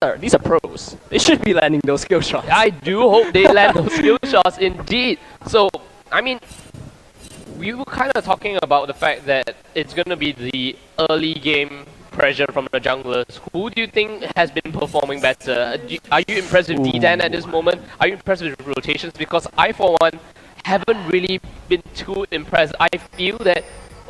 are pros. They should be landing those skill shots. I do hope they land those skill shots indeed. So, I mean, we were kind of talking about the fact that it's going to be the early game pressure from the junglers. Who do you think has been performing better? Are you impressed with D-Dan at this moment? Are you impressed with rotations? Because I, for one, haven't really been too impressed. I feel that,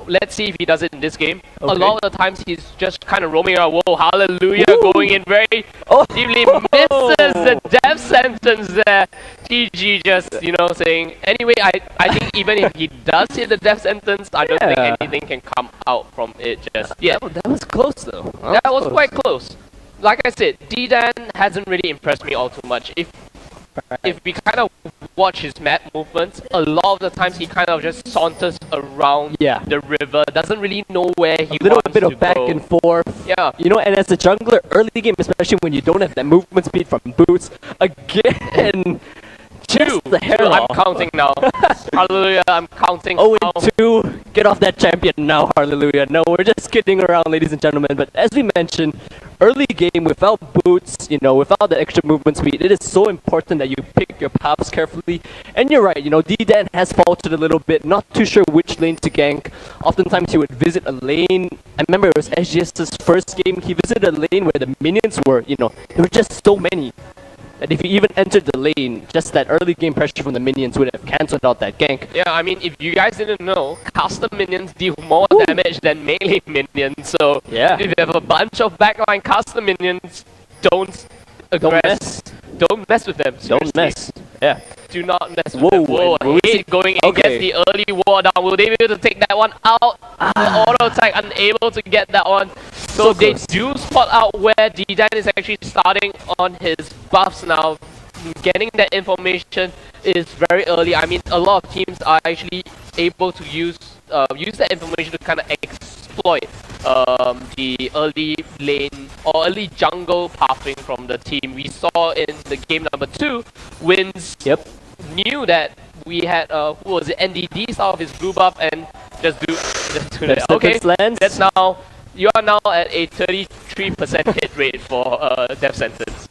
let's see if he does it in this game. Okay. A lot of the times he's just kind of roaming around. Whoa, hallelujah, going in very deeply. Misses the death sentence there. TG just, saying, anyway, I think even if he does hit the death sentence, I don't think anything can come out from it just yet. That was close though. That was quite close. Like I said, D-Dan hasn't really impressed me all too much. If we kind of watch his map movements, a lot of the times he kind of just saunters around the river, doesn't really know where he wants to go. A little bit of back and forth. Yeah. And as a jungler, early game, especially when you don't have that movement speed from boots, again, just the hair I'm counting now. Hallelujah, I'm counting. 0-2, get off that champion now, hallelujah. No, we're just kidding around, ladies and gentlemen. But as we mentioned, early game without boots, without the extra movement speed, it is so important that you pick your paths carefully. And you're right, D-Dan has faltered a little bit, not too sure which lane to gank. Oftentimes he would visit a lane. I remember it was SGS's first game, he visited a lane where the minions were, there were just so many. And if he even entered the lane, just that early game pressure from the minions would have cancelled out that gank. Yeah, I mean, if you guys didn't know, custom minions deal more damage than melee minions. So if you have a bunch of backline custom minions, don't mess with them. Seriously. Don't mess. Yeah. Do not mess with them. Whoa, hate going in, gets the early war down. Will they be able to take that one out? Auto attack, unable to get that one. So they do spot out where D-Dan is actually starting on his buffs now. Getting that information is very early. I mean, a lot of teams are actually able to use that information to kind of exploit the early lane or early jungle pathing from the team. We saw in the game number 2, Wins knew that we had who was it, NDD start off his blue buff and just do that. Okay, that's now. You are now at a 33% hit rate for death sentence.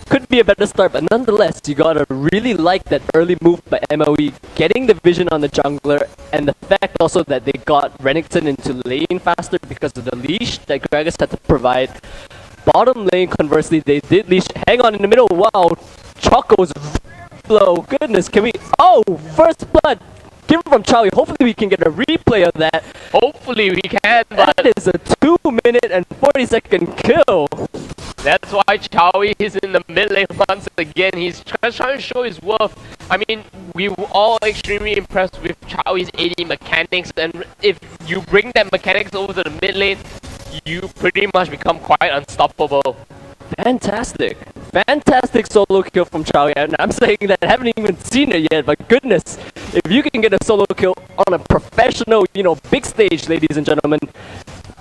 Could be a better start, but nonetheless, you gotta really like that early move by MLE, getting the vision on the jungler, and the fact also that they got Renekton into lane faster because of the leash that Gragas had to provide. Bottom lane, conversely, they did leash. Hang on in the middle. Wow, Choco's flow. Goodness, can we? Oh, first blood. Give it from Chowie. Hopefully we can get a replay of that. Hopefully we can, but that is a 2-minute and 40-second kill. That's why Chowie is in the mid lane once again. He's trying to show his worth. I mean, we were all extremely impressed with Chowie's AD mechanics, and if you bring that mechanics over to the mid lane, you pretty much become quite unstoppable. Fantastic. Fantastic solo kill from Chowie. And I'm saying that I haven't even seen it yet, but goodness, if you can get a solo kill on a professional, big stage, ladies and gentlemen,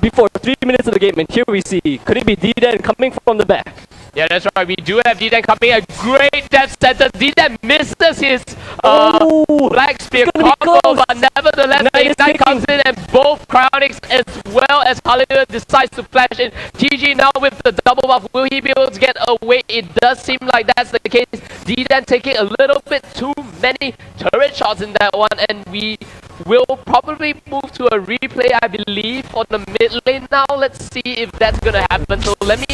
before 3 minutes of the game, and here we see, could it be D-Dan coming from the back? Yeah, that's right. We do have D-Dan coming. A great death sentence. D-Dan misses his Black Spear combo, but nevertheless, the Ignite comes in, and both Cryonics as well as Hallelujah decides to flash in. TG now with the double buff. Will he be able to get away? It does seem like that's the case. D-Dan taking a little bit too many turret shots in that one, and we will probably move to a replay, I believe, on the mid lane now. Let's see if that's gonna happen. So let me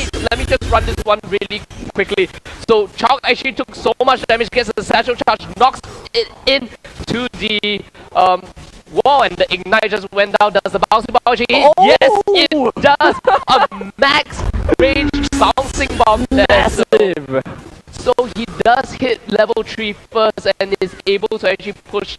just run this one really quickly. So Chalk actually took so much damage, gets a satchel charge, knocks it into the wall, and the Ignite just went down. Does the bouncing ball actually hit? Yes, it does! A max range bouncing bomb there. Massive! So he does hit level 3 first and is able to actually push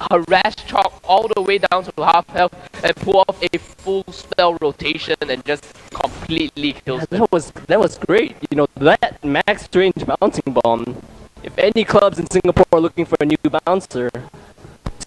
harass Chalk all the way down to half health and pull off a full spell rotation and just completely kills them. That was great. That max range bouncing bomb. If any clubs in Singapore are looking for a new bouncer,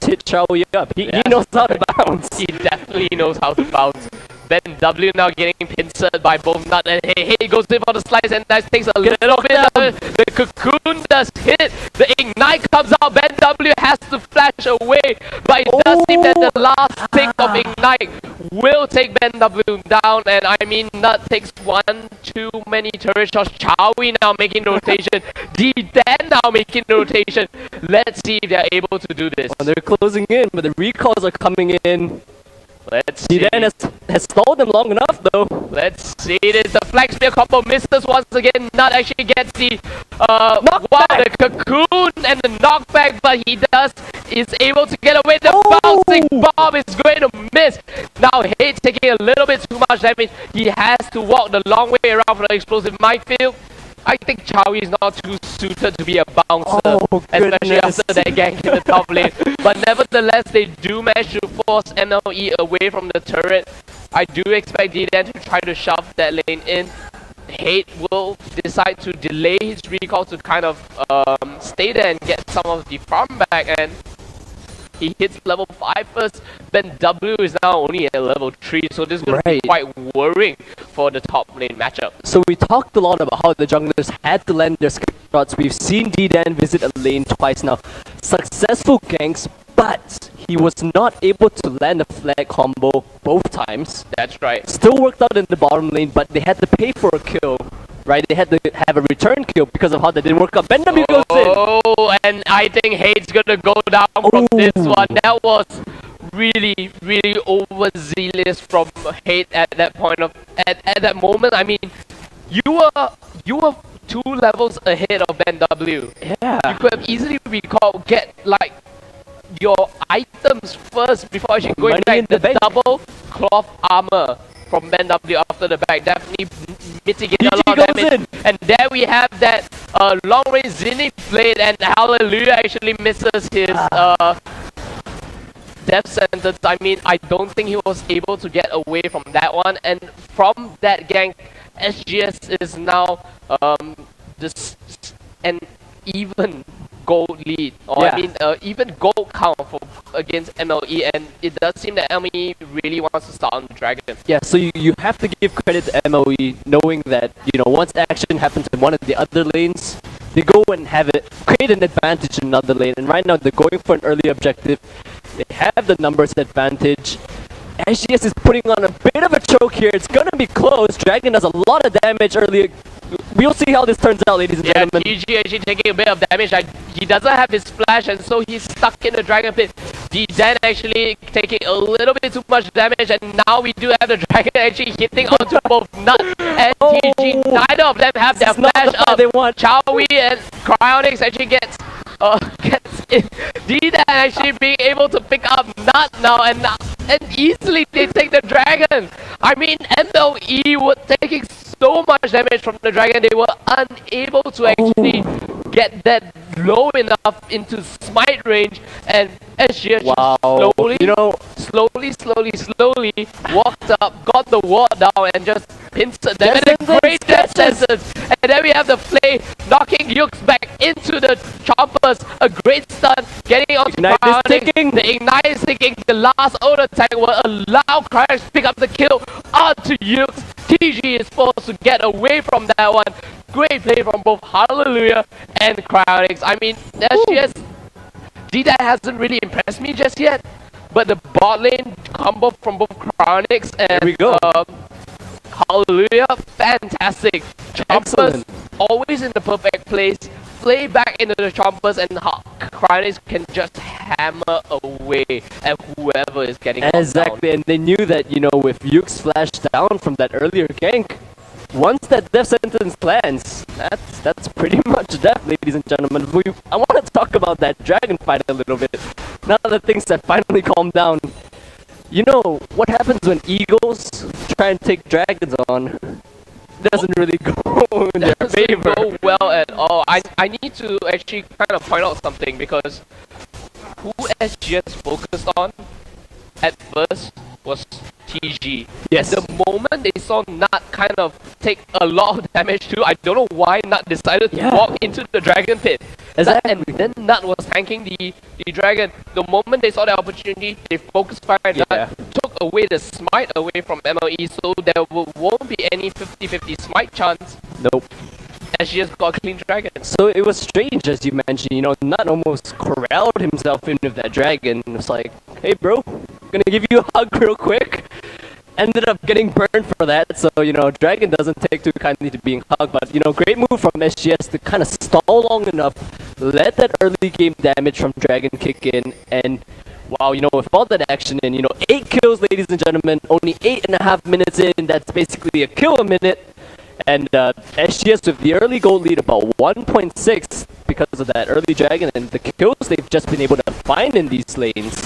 hit Chowie up. He knows how to bounce. He definitely knows how to bounce. Ben W now getting pincered by both Nut and Hey goes in for the slice and that takes a little bit of the cocoon does hit. The ignite comes out. Ben W has to flash away, but it does seem that the last tick of ignite will take Ben W down. And I mean, Nut takes one too many turret shots. Chowie now making rotation. D10 now making rotation. Let's see if they're able to do this. Well, they're closing in, but the recalls are coming in. Let's see. D10 has stalled them long enough, though. Let's see this. The flag spear combo misses once again. Nut actually gets the the cocoon and the knockback, but he is able to get away. The bouncing bomb is going to miss. Now Hate's taking a little bit too much damage. He has to walk the long way around for the explosive minefield. I think Chowie is not too suited to be a bouncer, especially after that gank in the top lane. But nevertheless, they do manage to force MLE away from the turret. I do expect D10 to try to shove that lane in. Hate will decide to delay his recall to kind of stay there and get some of the farm back, and he hits level 5 first. Then W is now only at level 3, so this is going to be quite worrying for the top lane matchup. So we talked a lot about how the junglers had to land their skip shots. We've seen D10 visit a lane twice now. Successful ganks, but he was not able to land a flag combo both times. That's right. Still worked out in the bottom lane, but they had to pay for a kill. Right, they had to have a return kill because of how that didn't work out. Ben W goes in. Oh, and I think Hate's gonna go down from this one. That was really, really overzealous from Hate at that point of at that moment. I mean, you were 2 levels ahead of Ben W. Yeah. You could have easily get like your items first before actually going back. The double cloth armor from Ben W after the back definitely mitigated a lot of damage. And there we have that long range Zenith blade, and Hallelujah actually misses his death sentence. I mean, I don't think he was able to get away from that one. And from that gank, SGS is now an even gold lead, or I mean even gold count against MLE, and it does seem that MLE really wants to start on the dragon. Yeah, so you have to give credit to MLE, knowing that, you know, once action happens in one of the other lanes, they go and create an advantage in another lane, and right now they're going for an early objective. They have the numbers advantage. SGS is putting on a bit of a choke here. It's gonna be close. Dragon does a lot of damage early. We'll see how this turns out, ladies and gentlemen. TG actually taking a bit of damage. He doesn't have his flash, and so he's stuck in the dragon pit. D10 actually taking a little bit too much damage, and now we do have the dragon actually hitting onto both Nut and TG. Neither of them have their flash up. They want. Chowie and Cryonics actually gets in. D10 actually being able to pick up Nut now, and easily they take the dragon. I mean, MLE were taking so much damage from the dragon, they were unable to actually get that low enough into smite range, and SGS slowly walked up, got the ward down, and just pincered them. And a great death sentence. And then we have the play knocking Yukes back into the choppers. A great stun, getting onto Cryonics. The ignite is ticking. The last auto attack will allow Cryonics to pick up the kill onto Yukes. TG is forced to get away from that one. Great play from both Hallelujah and Cryonics. I mean, SGS D-Dad hasn't really impressed me just yet, but the bot lane combo from both Cryonics and Hallelujah, fantastic. Chompers always in the perfect place. Play back into the Chompers, and Cryonics can just hammer away at whoever is getting exactly down. And they knew that, you know, with Yuke's flash down from that earlier gank, once that death sentence lands, that's pretty much death, ladies and gentlemen. I want to talk about that dragon fight a little bit. Now that things have finally calmed down. You know, what happens when Eagles try and take dragons on? Doesn't really go in their favor. Doesn't go well at all. I need to actually kind of point out something, because who SGS focused on at first was TG. Yes. The moment they saw Nut kind of take a lot of damage too, I don't know why Nut decided to walk into the dragon pit. And then Nut was tanking the dragon. The moment they saw the opportunity, they focused fire on Nut, took away the smite away from MLE, so there won't be any 50-50 smite chance. Nope. SGS got a clean dragon. So it was strange, as you mentioned, you know, Nut almost corralled himself in with that dragon. It was like, hey bro, gonna give you a hug real quick. Ended up getting burned for that, so, you know, Dragon doesn't take too kindly to being hugged, but, you know, great move from SGS to kind of stall long enough, let that early game damage from Dragon kick in, and wow, you know, with all that action in, you know, 8 kills, ladies and gentlemen, only 8.5 minutes in, that's basically a kill a minute, and SGS with the early goal lead about 1.6 because of that early Dragon, and the kills they've just been able to find in these lanes.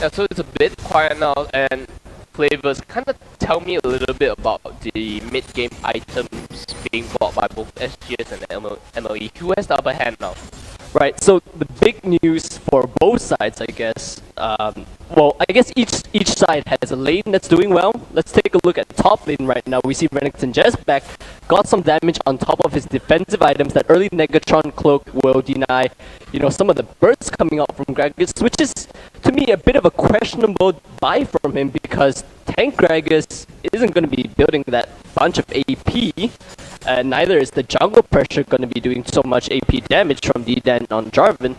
Yeah, so it's a bit quiet now, and Flavors, kind of tell me a little bit about the mid-game items being bought by both SGS and MLE. Who has the upper hand now? Right, so the big news for both sides, I guess, well, I guess each side has a lane that's doing well. Let's take a look at top lane right now. We see Renekton just back, got some damage on top of his defensive items. That early Negatron cloak will deny, you know, some of the bursts coming out from Gragas, which is, to me, a bit of a questionable buy from him because Tank Gragas isn't going to be building that bunch of AP, and neither is the jungle pressure going to be doing so much AP damage from D-Dan on Jarvan.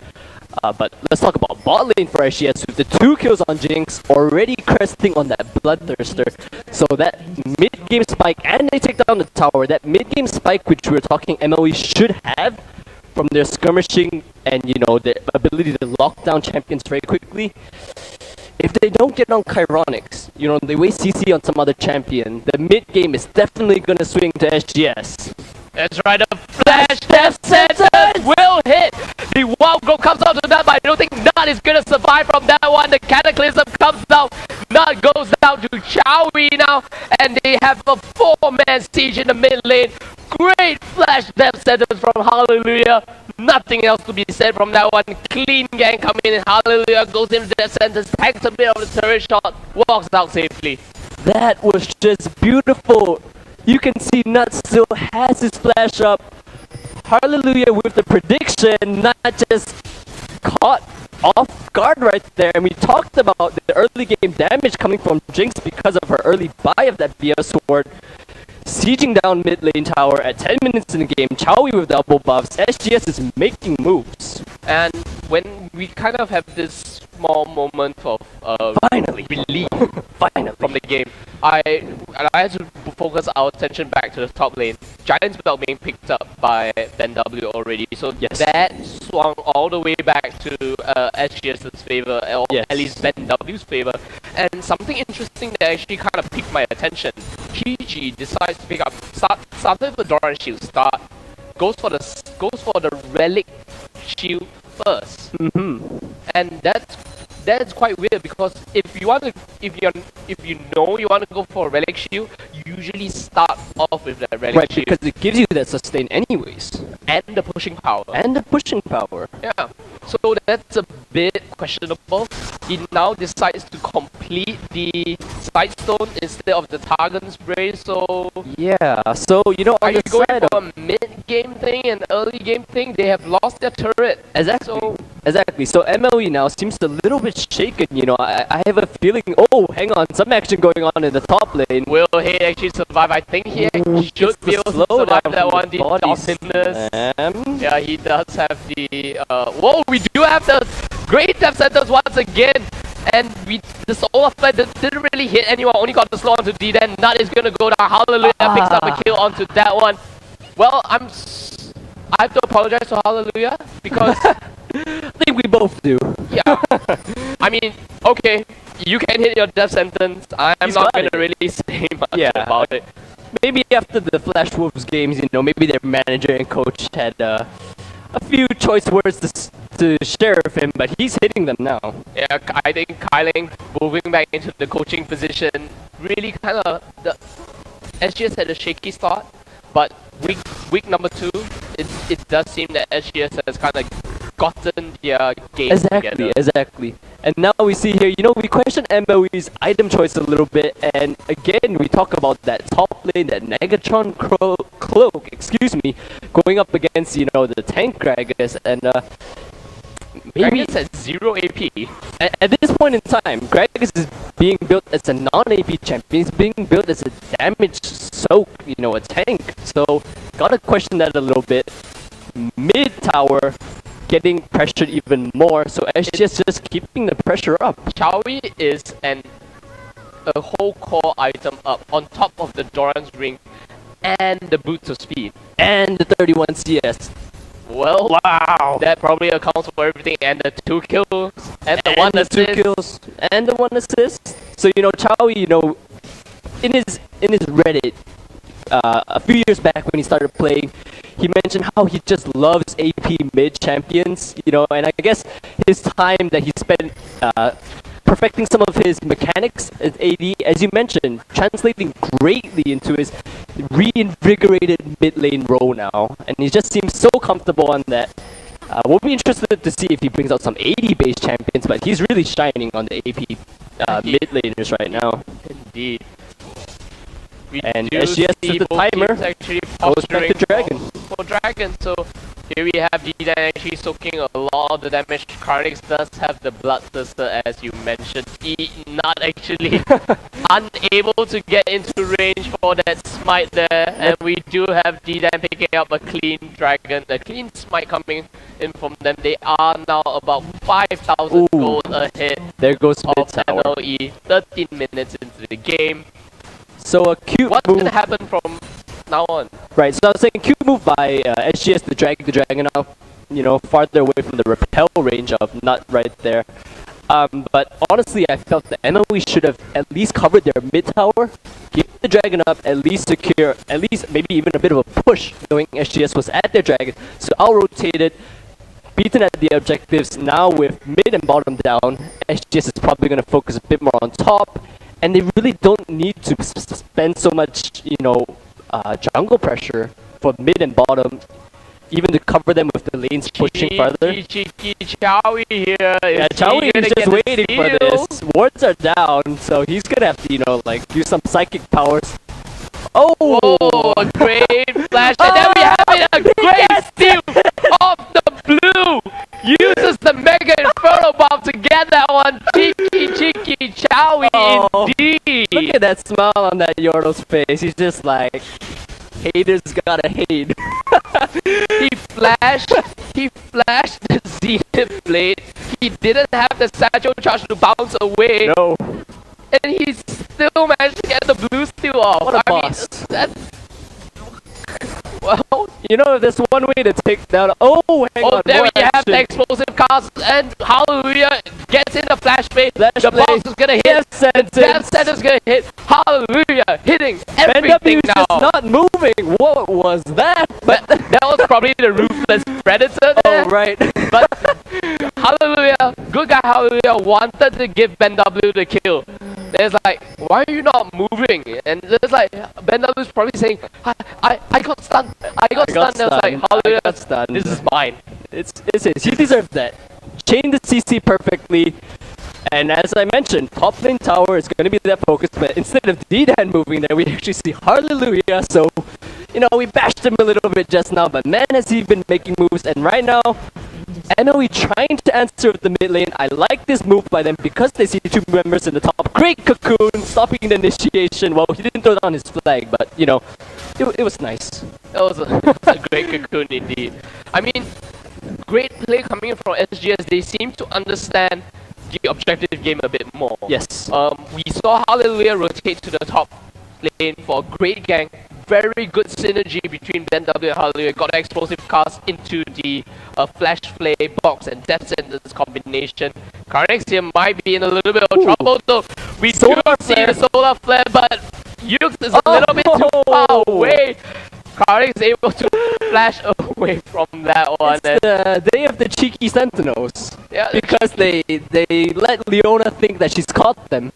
But let's talk about bot lane for SGS with the 2 kills on Jinx, already cresting on that Bloodthirster. So that mid-game spike, and they take down the tower, that mid-game spike which we were talking MLE should have from their skirmishing and, you know, their ability to lock down champions very quickly. If they don't get on Chironics, you know, they waste CC on some other champion, the mid-game is definitely going to swing to SGS. That's right, the Flash Death Sentence will hit! The Wild Growth comes out to that, but I don't think Nut is gonna survive from that one. The Cataclysm comes down, Nut goes down to Chowie now, and they have a 4-man siege in the mid lane. Great Flash Death Sentence from Hallelujah. Nothing else to be said from that one. Clean gang coming in, Hallelujah goes into Death Sentence, tanks a bit of the turret shot, walks out safely. That was just beautiful. You can see Nut still has his flash up. Hallelujah with the prediction, not just caught off guard right there. And we talked about the early game damage coming from Jinx because of her early buy of that BS sword. Sieging down mid lane tower at 10 minutes in the game, Chowie with double buffs, SGS is making moves. And when we kind of have this small moment of finally relief finally from the game, I had to focus our attention back to the top lane. Giant's Belt being picked up by Ben W already, so yes, that swung all the way back to SGS's favor, or yes, at least Ben W's favor. And something interesting that actually kind of piqued my attention. PG decides to pick up started with the Doran Shield start, goes for the Relic Shield first. And that's quite weird because if you want to you want to go for a Relic Shield, you usually start off with that Relic Shield. Because it gives you that sustain anyways. And the pushing power. Yeah. So that's a bit questionable. He now decides to complete the Sightstone instead of the Targon Spray, so... Yeah, so, you know, are on you the going side for a mid-game thing and early-game thing? They have lost their turret. Exactly. So MLE now seems a little bit shaken, you know. I have a feeling, oh, hang on, some action going on in the top lane. Will he actually survive? I think he should be able to survive that one. The Dominus. Yeah, he does have the... whoa, we do have the great Death Sentence once again. And the Soul of Flame didn't really hit anyone, only got the slow onto D. Then Nut is gonna go down. Hallelujah picks up a kill onto that one. Well, I have to apologize to Hallelujah because... I think we both do. Yeah. I mean, okay, you can hit your death sentence. I'm not going to really say much about it. Maybe after the Flash Wolves games, you know, maybe their manager and coach had a few choice words to share with him, but he's hitting them now. Yeah, I think Kyling moving back into the coaching position really kind of... The SGS had a shaky start, but week number 2, it does seem that SGS has kind of gotten their game together. Exactly. And now we see here, you know, we question MLE's item choice a little bit, and again, we talk about that top lane, that Negatron cloak, going up against, you know, the tank Gragas, and maybe Gragas at 0 AP. at this point in time, Gragas is being built as a non-AP champion. He's being built as a damage soak, a tank. So gotta question that a little bit. Mid tower getting pressured even more. So SGS just keeping the pressure up. Chowie is a whole core item up on top of the Doran's ring and the boots of speed. And the 31 CS. Well, Wow. that probably accounts for everything, and the 2 kills, and the 1 the assist. 2 kills and the 1 assist. So Chowie, in his Reddit a few years back when he started playing, he mentioned how he just loves AP mid champions, and I guess his time that he spent perfecting some of his mechanics as AD, as you mentioned, translating greatly into his reinvigorated mid lane role now, and he just seems so comfortable on that. We'll be interested to see if he brings out some AD based champions, but he's really shining on the AP mid laners right now. Indeed. We And do SGS see is the both timer. teams actually Goes back posturing to Dragon. for Dragon. So here we have D-Dan actually soaking a lot of the damage. Carnix does have the Bloodthirster, as you mentioned. He not actually unable to get into range for that smite there. And we do have D-Dan picking up a clean Dragon. A clean smite coming in from them. They are now about 5,000 gold ahead There goes mid of tower. MLE. 13 minutes into the game. So a cute What's move. going to happen from now on? Right, so I was saying cute move by SGS to drag the Dragon out, farther away from the repel range of not right there. But honestly, I felt the MLE should have at least covered their mid tower, keep the Dragon up, at least secure, at least maybe even a bit of a push, knowing SGS was at their Dragon. So out-rotated, beaten at the objectives. Now with mid and bottom down, SGS is probably going to focus a bit more on top. And they really don't need to spend so much, jungle pressure for mid and bottom, even to cover them with the lanes pushing further. Cheeky Chowie here. Yeah, Chowie is just waiting for this. Wards are down, so he's gonna have to, use some psychic powers. Oh! Whoa, a great flash. And then we have it, a great steal off the blue. Uses the Mega Inferno Bomb to get that one. Cheeky Chowie indeed. Look at that smile on that Yordle's face. He's just like, haters gotta hate. He flashed the Zenith Blade. He didn't have the Satchel Charge to bounce away. No. And he still managed to get the blue steal off. What a I mean, boss. that's... Well... There's one way to take down. Oh, hang on. There more we have the action. explosive cast, and Hallelujah gets in the flash bait. Flash The blade. boss is gonna hit. Death sentence. Death sentence gonna hit. Hallelujah hitting everything NW's now. just not moving. What was that? But that was probably the ruthless predator there. Oh, right. But Hallelujah, good guy Hallelujah wanted to give Ben W the kill. There's like, why are you not moving? And there's like, Ben W's probably saying, I got stunned. I got stunned. There's like, Hallelujah, got stunned. this is mine. It's his. He deserves that. Chain the CC perfectly. And as I mentioned, top lane tower is going to be that focus, but instead of D-Dan moving there, we actually see Hallelujah. So, we bashed him a little bit just now, but man, has he been making moves. And right now, MLE trying to answer with the mid lane. I like this move by them because they see 2 members in the top. Great cocoon, stopping the initiation. Well, he didn't throw down his flag, but, it was nice. That was a great cocoon indeed. I mean, great play coming from SGS. They seem to understand the objective game a bit more. Yes. We saw Hallelujah rotate to the top lane for a great gank. Very good synergy between Ben W and Hallelujah. Got an explosive cast into the flash flay box and death sentence combination. Carnix here might be in a little bit of trouble though. We do see the solar flare, but Yux is a little bit too far away. Carnix is able to flash away from that one. It's the day of the cheeky Sentinels. Yeah, because they let Leona think that she's caught them.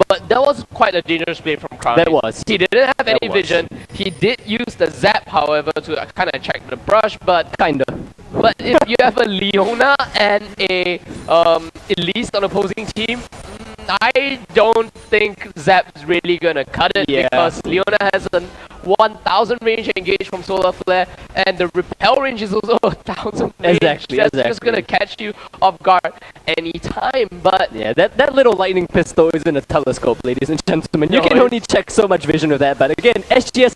but that was quite a dangerous play from Carnix. That was. He didn't have any was. vision. He did use the zap, however, to kind of check the brush, but Kinda. But if you have a Leona and a Elise on opposing team, I don't think Zap's really gonna cut it because Leona has a 1000 range engage from Solar Flare, and the repel range is also 1000 range. That's just gonna catch you off guard anytime. But yeah, that little lightning pistol isn't a telescope, ladies and gentlemen. You can only check so much vision with that. But again, SGS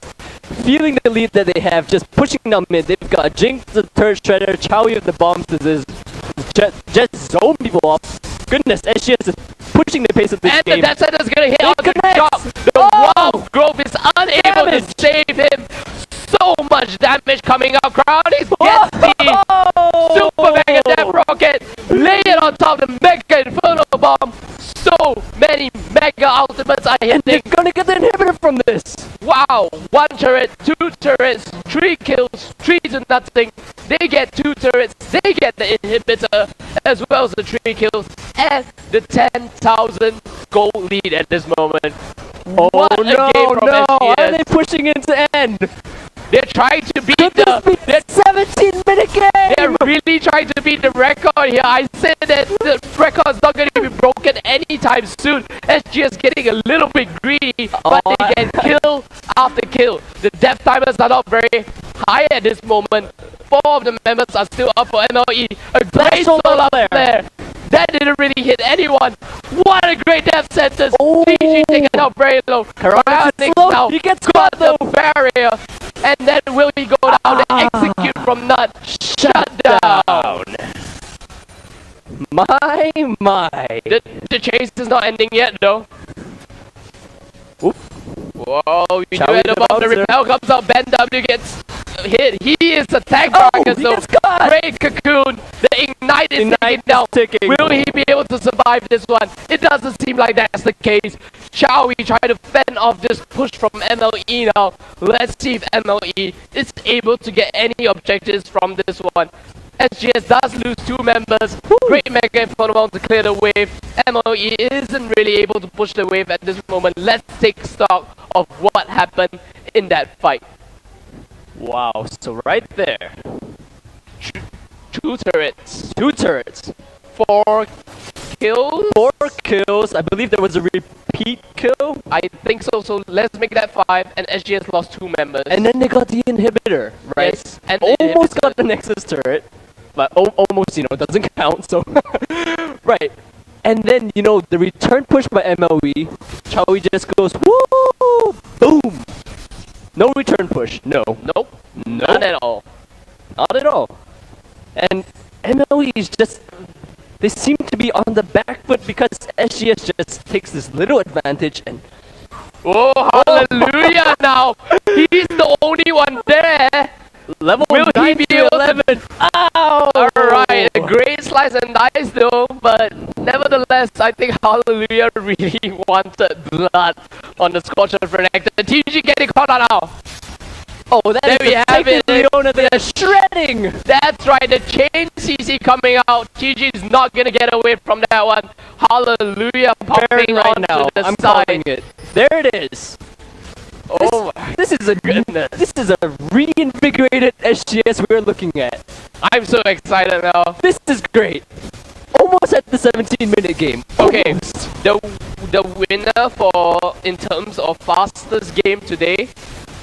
feeling the lead that they have, just pushing down mid. They've got Jinx, the third shredder, Chowie with the bombs. This is just zone people off. Goodness, SGS is pushing the pace of this game. And the Death Center's gonna hit on the shot. The Wild Grove is unable to save him. So much damage coming out. Crowdix gets the Super Mega Death Rocket. Lay it on top of the Mega Inferno Bomb. So many Mega Ultimates are hitting. They're gonna get the inhibitor from this. Wow, 1 turret, 2 turrets, 3 kills, 3 to nothing. They get 2 turrets, they get the inhibitor, as well as the 3 kills, and the 10,000 gold lead at this moment. Oh what a game from SGS. Are they pushing into end? They're trying to beat the 17-minute game! They're really trying to beat the record here. I said that the record's not going to be broken anytime soon. SGS getting a little bit greedy, but they get kill after kill. The death timers are not very high at this moment. 4 of the members are still up for MLE. A great solar flare. That didn't really hit anyone. What a great death sentence. PG taken out very low. Crowdix now. He gets got the barrier. And then will he go down to execute from Nut? Shut down. My. The chase is not ending yet though. Oop. Whoa, you do it above the repel comes out. Ben W gets hit. He is a tag target, so great cocoon. The ignite is ticking now. Will he be able to survive this one? It doesn't seem like that's the case. Shall we try to fend off this push from MLE now? Let's see if MLE is able to get any objectives from this one. SGS does lose 2 members. Great Mega Inferno to clear the wave. MLE isn't really able to push the wave at this moment. Let's take stock of what happened in that fight. Wow, so right there. 2 turrets. 2 turrets. 4 kills? 4 kills. I believe there was a repeat kill. I think so, so let's make that 5, and SGS lost 2 members. And then they got the inhibitor, right? Yes, and almost got the Nexus turret. But almost, doesn't count, so... right. And then, the return push by MLE, Chowie just goes, woo! Boom! No return push. No. Nope. None at all. Not at all. And MLE is just... They seem to be on the back foot because SGS just takes this little advantage and... Oh, hallelujah now! He's the only one there! Level Will 9 he be to able 11. to... Ow! Alright, a great slice and dice though, but nevertheless, I think Hallelujah really wanted blood on the Scorcher Protector. TG getting caught out now. Oh, there we have it. Leona, they're shredding! That's right, the chain CC coming out. TG is not gonna get away from that one. Hallelujah popping right on now. to the I'm side. calling it. There it is. Oh, this is a goodness. This is a reinvigorated SGS we're looking at. I'm so excited now. This is great. Almost at the 17-minute game. Okay, Almost. the winner for in terms of fastest game today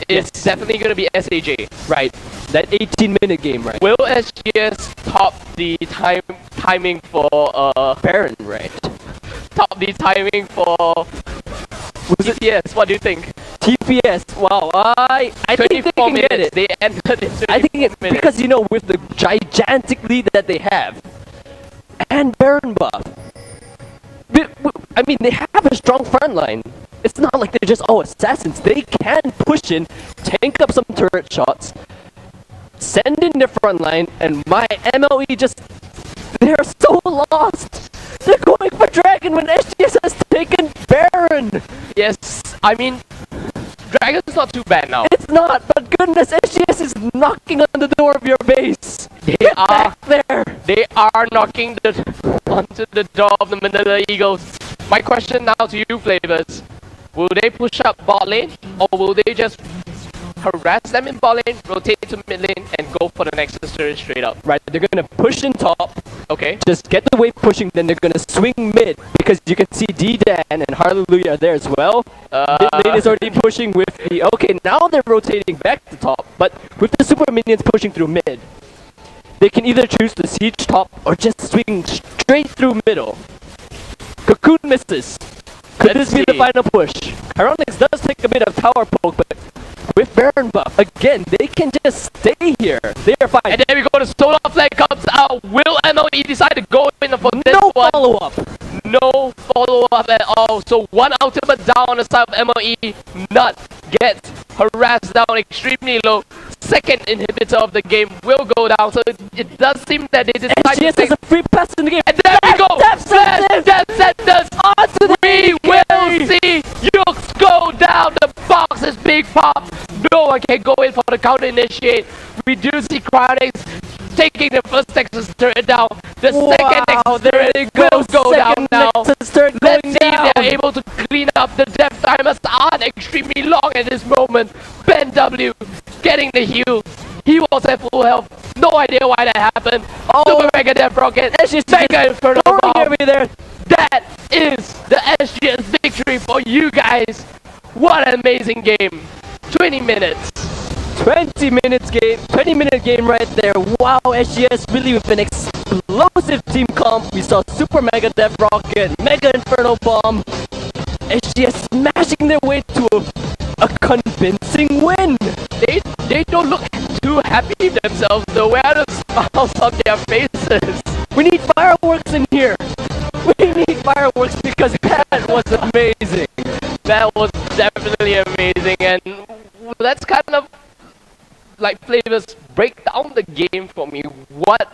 is definitely going to be SAJ. Right. That 18-minute game, right? Will SGS top the timing for Baron, right? Top the timing for TPS? What do you think? TPS. Wow. I think they can get it. They entered in 24 I think it, because with the gigantic lead that they have and Baron buff. I mean, they have a strong front line. It's not like they're just assassins. They can push in, tank up some turret shots, send in their front line, and my MLE they're so lost. They're going for Dragon when SGS has taken Baron. Yes, I mean, Dragon's not too bad now. It's not, but goodness, SGS is knocking on the door of your base. They are there. They are knocking onto the door of the Manila Eagles. My question now to you, Flavors. Will they push up bot lane, or will they just harass them in ball lane, rotate to mid lane, and go for the Nexus turret straight up. Right, they're gonna push in top, Okay. just get the wave pushing, then they're gonna swing mid, because you can see D-Dan and Hallelujah are there as well. Mid lane is already pushing with the... Okay, now they're rotating back to top, but with the super minions pushing through mid, they can either choose to siege top or just swing straight through middle. Cocoon misses. Could Let's this be the see. final push? Ironix does take a bit of tower poke, but with Baron buff, again, they can just stay here. They are fine. And then we go to Solar Flag comes out. Will MLE decide to go in for this No one? follow-up. No follow-up at all. So one ultimate down on the side of MLE. Nut gets harassed down extremely low. Second inhibitor of the game will go down. So it does seem that they decide to SGS take... has a free pass in the game. And there we go! Death Flash, Death Sentence! onto the We will see Yukes go down. The box is big pop. No one can go in for the counter initiate. We do see Cryonics taking the first Nexus turret down. The second Nexus there turret they will go down Second now. Nexus turret Let's going see down. if they're able to clean up. The death timers are extremely long at this moment. Ben W getting the heal. He was at full health. No idea why that happened. Super Mega Death Rocket. Mega Inferno Bomb. There. That is the SGS victory for you guys. What an amazing game. 20 minutes. 20-minute game right there. Wow, SGS really with an explosive team comp. We saw Super Mega Death Rocket, Mega Inferno Bomb. SGS smashing their way to a convincing win. They don't look too happy themselves. The way out of smiles on their faces. We need fireworks in here. We need fireworks because that was amazing. That was definitely amazing, and let's kind of like Flavors break down the game for me. What